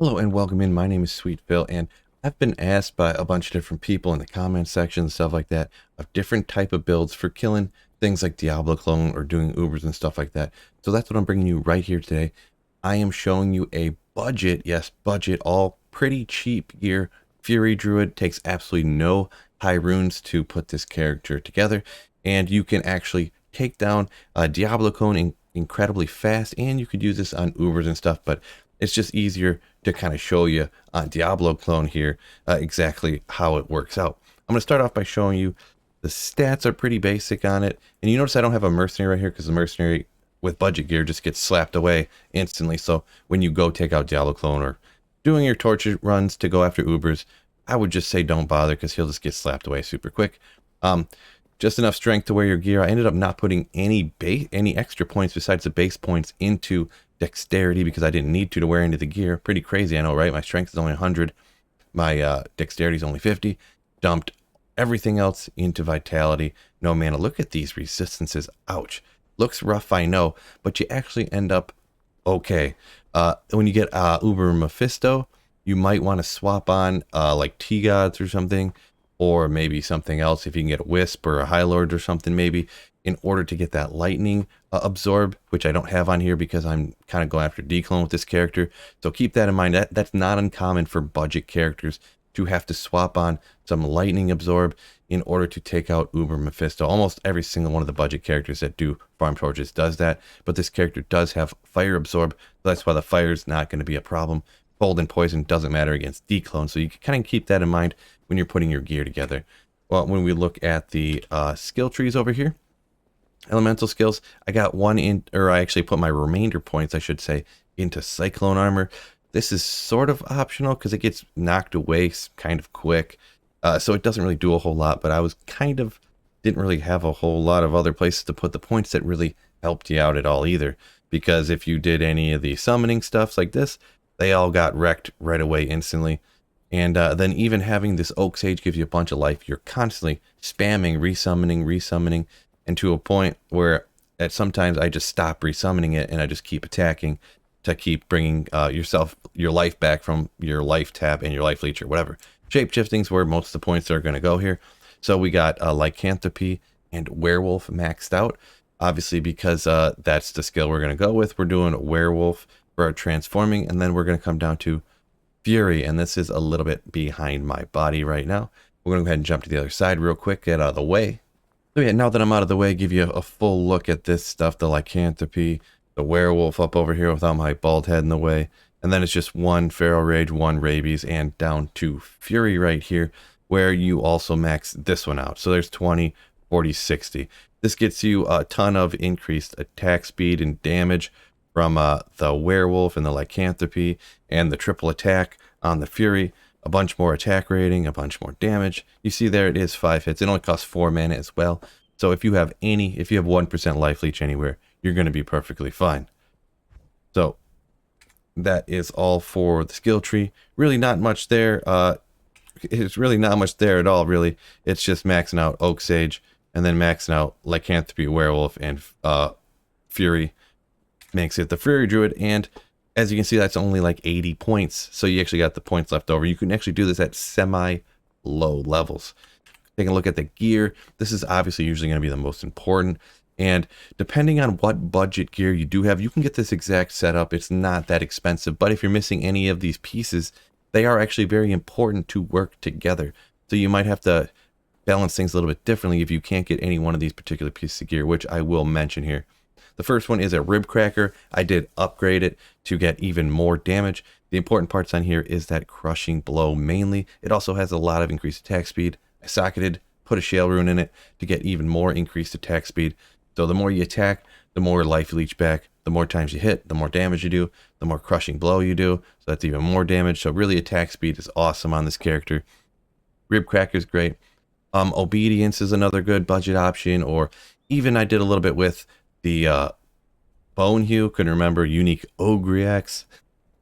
Hello and welcome in. My name is Sweet Phil, and I've been asked by a bunch of different people in the comment section and stuff like that of different type of builds for killing things like Diablo clone or doing Ubers and stuff like that. So that's what I'm bringing you right here today. I am showing you a budget, yes, budget, all pretty cheap gear. Fury Druid takes absolutely no high runes to put this character together, and you can actually take down Diablo clone incredibly fast, and you could use this on Ubers and stuff, but it's just easier to kind of show you on Diablo clone here exactly how it works out. I'm going to start off by showing you the stats are pretty basic on it. And you notice I don't have a mercenary right here because the mercenary with budget gear just gets slapped away instantly. So when you go take out Diablo clone or doing your torch runs to go after Ubers, I would just say don't bother because he'll just get slapped away super quick. Just enough strength to wear your gear. I ended up not putting any extra points besides the base points into dexterity because I didn't need to wear into the gear. Pretty crazy, I know, right? My strength is only 100. My dexterity is only 50. Dumped everything else into vitality. No mana. Look at these resistances. Ouch. Looks rough, I know, but you actually end up okay. When you get Uber Mephisto, you might want to swap on like T-Gods or something, or maybe something else if you can get a Wisp or a High Lord or something maybe, in order to get that lightning absorb, which I don't have on here because I'm kind of going after Dclone with this character. So keep that in mind. That's not uncommon for budget characters to have to swap on some lightning absorb in order to take out Uber Mephisto. Almost every single one of the budget characters that do farm torches does that, but this character does have fire absorb, so that's why the fire is not going to be a problem. Cold and poison doesn't matter against Dclone, so you can kind of keep that in mind when you're putting your gear together. Well, when we look at the skill trees over here, elemental skills, I got one in, or I actually put my remainder points, I should say, into cyclone armor. This is sort of optional because it gets knocked away kind of quick, so it doesn't really do a whole lot, but I was didn't really have a whole lot of other places to put the points that really helped you out at all either, because if you did any of the summoning stuff like this, they all got wrecked right away instantly. And then even having this Oak Sage gives you a bunch of life. You're constantly spamming, resummoning, and to a point where at sometimes I just stop resummoning it and I just keep attacking to keep bringing your life back from your life tab and your life leech or whatever. Shapeshifting's where most of the points are going to go here. So we got Lycanthropy and Werewolf maxed out. Obviously because that's the skill we're going to go with. We're doing Werewolf for our transforming, and then we're going to come down to Fury, and this is a little bit behind my body right now. We're going to go ahead and jump to the other side real quick, get out of the way. So yeah, now that I'm out of the way, give you a full look at this stuff, the Lycanthropy, the Werewolf up over here without my bald head in the way, and then it's just one Feral Rage, one Rabies, and down to Fury right here, where you also max this one out. So there's 20, 40, 60. This gets you a ton of increased attack speed and damage from the Werewolf and the Lycanthropy, and the triple attack on the Fury, a bunch more attack rating, a bunch more damage. You see there it is 5 hits. It only costs 4 mana as well. So if you have 1% life leech anywhere, you're going to be perfectly fine. So that is all for the skill tree. Really not much there. It's really not much there at all, really. It's just maxing out Oak Sage and then maxing out Lycanthropy, Werewolf, and Fury. Makes it the Fury Druid, and as you can see, that's only like 80 points, so you actually got the points left over. You can actually do this at semi-low levels. Taking a look at the gear, this is obviously usually going to be the most important, and depending on what budget gear you do have, you can get this exact setup. It's not that expensive, but if you're missing any of these pieces, they are actually very important to work together, so you might have to balance things a little bit differently if you can't get any one of these particular pieces of gear, which I will mention here. The first one is a Rib Cracker. I did upgrade it to get even more damage. The important parts on here is that Crushing Blow mainly. It also has a lot of increased attack speed. I socketed, put a Shale Rune in it to get even more increased attack speed. So the more you attack, the more life leech back. The more times you hit, the more damage you do. The more Crushing Blow you do, so that's even more damage. So really attack speed is awesome on this character. Rib Cracker is great. Obedience is another good budget option, or even I did a little bit with the Bone Hue. Couldn't remember Unique Ogriax,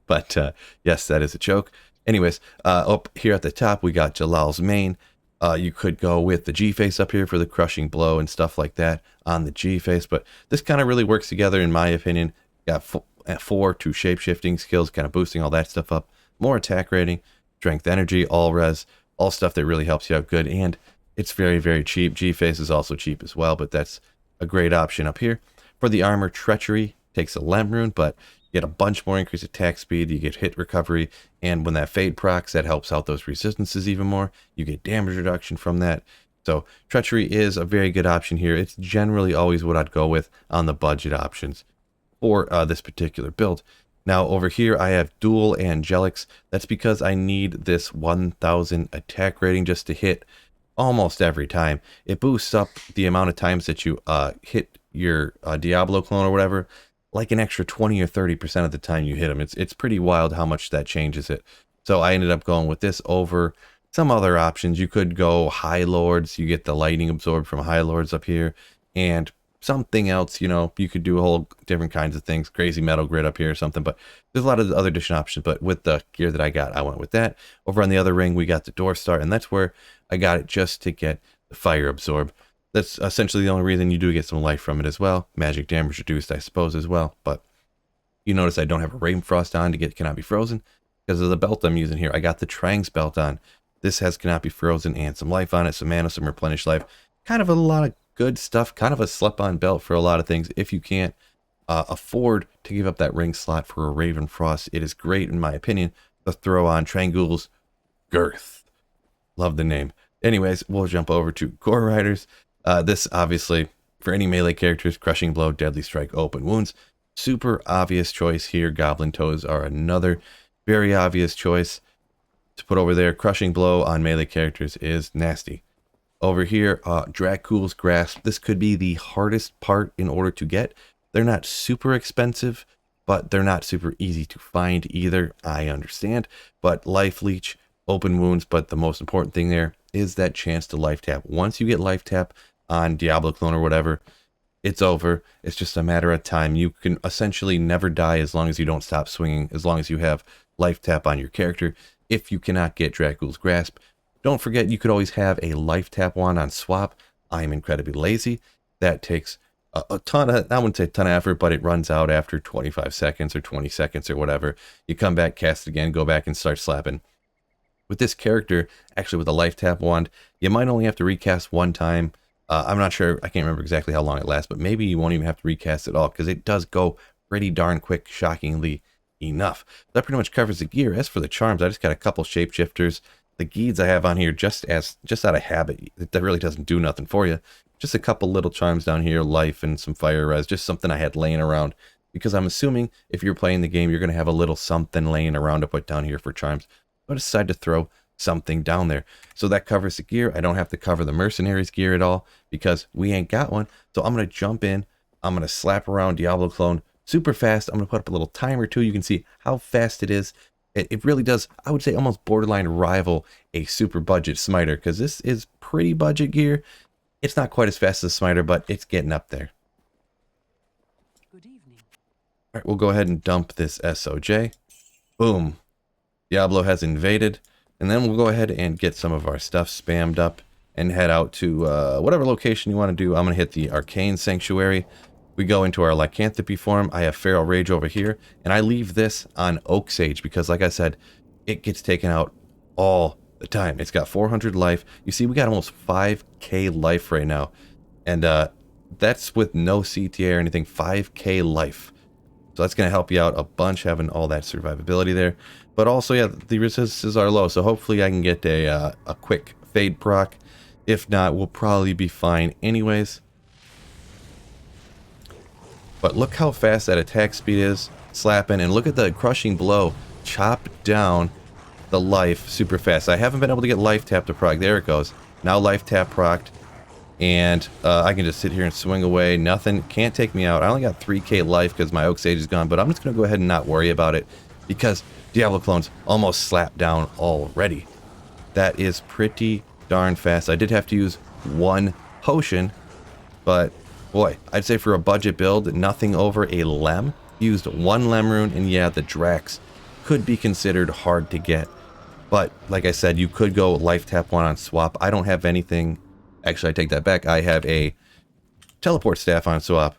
but yes, that is a joke. Anyways, up here at the top we got Jalal's Mane. You could go with the G-Face up here for the Crushing Blow and stuff like that on the G-Face, but this kind of really works together in my opinion. Got 4 to shape-shifting skills, kind of boosting all that stuff up. more attack rating, strength energy, all res, all stuff that really helps you out good. And it's very, very cheap. G-Face is also cheap as well, but that's a great option up here. For the armor, Treachery takes a Lem rune, but you get a bunch more increased attack speed, you get hit recovery, and when that fade procs, that helps out those resistances even more. You get damage reduction from that. So Treachery is a very good option here. It's generally always what I'd go with on the budget options for this particular build. Now over here I have dual angelics. That's because I need this 1000 attack rating just to hit almost every time. It boosts up the amount of times that you hit your Diablo clone or whatever, like an extra 20 or 30% of the time you hit them. It's pretty wild how much that changes it. So I ended up going with this over some other options. You could go High Lords. You get the lightning absorbed from High Lords up here, and something else, you know, you could do a whole different kinds of things, crazy metal grid up here or something, but there's a lot of other additional options. But with the gear that I got, I went with that. Over on the other ring, we got the Door Star, and that's where I got it just to get the fire absorb. That's essentially the only reason. You do get some life from it as well. Magic damage reduced, I suppose, as well. But you notice I don't have a Rainfrost on to get Cannot Be Frozen because of the belt I'm using here. I got the Trang's belt on. This has Cannot Be Frozen and some life on it, some mana, some replenish life. Kind of a lot of good stuff, kind of a slip-on belt for a lot of things. If you can't afford to give up that ring slot for a Ravenfrost, it is great, in my opinion, to throw on Trangul's Girth. Love the name. Anyways, we'll jump over to Core Riders. This, obviously, for any melee characters, Crushing Blow, Deadly Strike, Open Wounds. Super obvious choice here. Goblin Toes are another very obvious choice to put over there. Crushing Blow on melee characters is nasty. Over here, Dracula's Grasp. This could be the hardest part in order to get. They're not super expensive, but they're not super easy to find either. I understand. But Life Leech, Open Wounds, but the most important thing there is that chance to life tap. Once you get life tap on Diablo clone or whatever, it's over. It's just a matter of time. You can essentially never die as long as you don't stop swinging, as long as you have life tap on your character. If you cannot get Dracula's Grasp, don't forget you could always have a life tap wand on swap. I am incredibly lazy. That takes a ton of, I wouldn't say a ton of effort, but it runs out after 25 seconds or 20 seconds or whatever. You come back, cast it again, go back and start slapping. With this character, actually with a life tap wand, you might only have to recast one time. I'm not sure, I can't remember exactly how long it lasts, but maybe you won't even have to recast it all because it does go pretty darn quick, shockingly enough. That pretty much covers the gear. As for the charms, I just got a couple shapeshifters. The Geeds I have on here just out of habit. That really doesn't do nothing for you. Just a couple little charms down here, life and some fire res, just something I had laying around. Because I'm assuming if you're playing the game, you're going to have a little something laying around to put down here for charms. But I decided to throw something down there. So that covers the gear. I don't have to cover the mercenaries gear at all because we ain't got one. So I'm going to jump in. I'm going to slap around Diablo clone super fast. I'm going to put up a little timer too. You can see how fast it is. It really does, I would say, almost borderline rival a super budget smiter because this is pretty budget gear. It's not quite as fast as a smiter, but it's getting up there. Good evening. All right, we'll go ahead and dump this SOJ. Boom. Diablo has invaded. And then we'll go ahead and get some of our stuff spammed up and head out to whatever location you want to do. I'm going to hit the Arcane Sanctuary. We go into our Lycanthropy form. I have Feral Rage over here, and I leave this on Oak Sage because, like I said, it gets taken out all the time. It's got 400 life. You see, we got almost 5k life right now, and that's with no CTA or anything. 5k life. So that's going to help you out a bunch, having all that survivability there. But also, yeah, the resistances are low, so hopefully I can get a quick fade proc. If not, we'll probably be fine anyways. But look how fast that attack speed is, slapping, and look at the Crushing Blow, chop down the life super fast. I haven't been able to get life tap to proc. There it goes. Now life tap procced, and I can just sit here and swing away. Nothing can't take me out. I only got 3k life because my Oak Sage is gone, but I'm just going to go ahead and not worry about it because Diablo clones almost slapped down already. That is pretty darn fast. I did have to use one potion, but boy, I'd say for a budget build, nothing over a Lem. Used one Lem rune, and yeah, the Drax could be considered hard to get. But like I said, you could go life tap one on swap. I don't have anything. Actually, I take that back. I have a teleport staff on swap,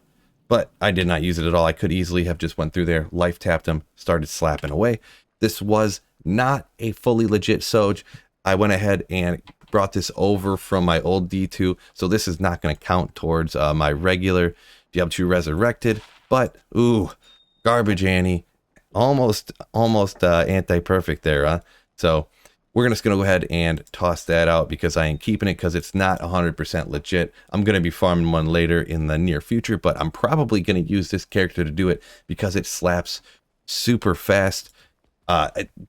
but I did not use it at all. I could easily have just went through there, life tapped him, started slapping away. This was not a fully legit Soj. I went ahead and brought this over from my old D2, so this is not going to count towards my regular Diablo 2 Resurrected, but ooh, garbage Annie, almost anti-perfect there, huh? So we're just going to go ahead and toss that out because I ain't keeping it because it's not 100% legit. I'm going to be farming one later in the near future, but I'm probably going to use this character to do it because it slaps super fast.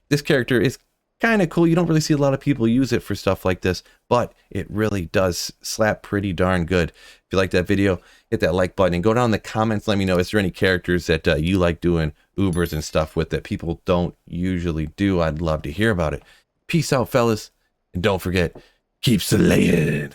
This character is kind of cool. You don't really see a lot of people use it for stuff like this, but it really does slap pretty darn good. If you like that video, hit that like button and go down in the comments. Let me know, is there any characters that you like doing Ubers and stuff with that people don't usually do? I'd love to hear about it. Peace out, fellas. And don't forget, keep slaying.